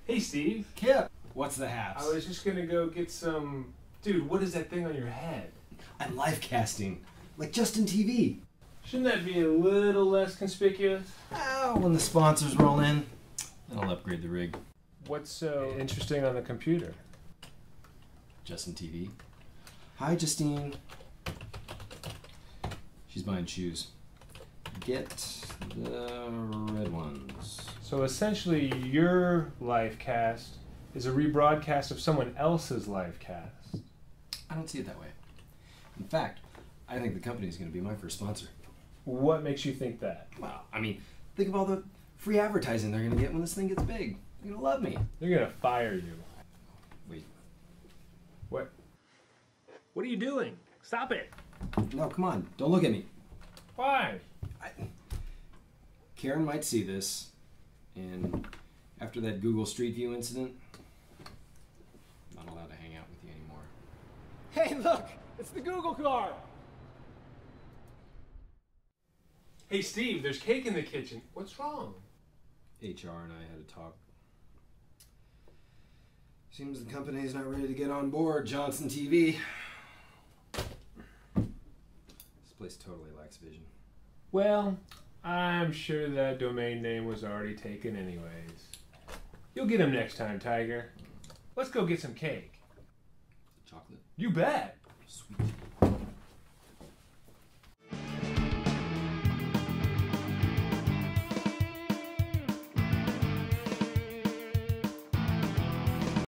Hey, Steve. Kip, what's the haps? I was just gonna go get some... Dude, what is that thing on your head? I'm live casting, like Justin TV. Shouldn't that be a little less conspicuous? Oh, when the sponsors roll in, I'll upgrade the rig. What's so interesting on the computer? Justin TV. Hi, Justine. She's buying shoes. Get the red ones. So essentially, your live cast is a rebroadcast of someone else's live cast. I don't see it that way. In fact, I think the company is going to be my first sponsor. What makes you think that? Well, I mean, think of all the free advertising they're going to get when this thing gets big. They're going to love me. They're gonna fire you. Wait. What? What are you doing? Stop it! No, come on. Don't look at me. Why? Karen might see this, and after that Google Street View incident, I'm not allowed to hang out with you anymore. Hey, look! It's the Google car! Hey, Steve, there's cake in the kitchen. What's wrong? HR and I had a talk. Seems the company's not ready to get on board Johnson TV. This place totally lacks vision. Well, I'm sure that domain name was already taken anyways. You'll get him next time, Tiger. Let's go get some cake. Chocolate? You bet! Sweet.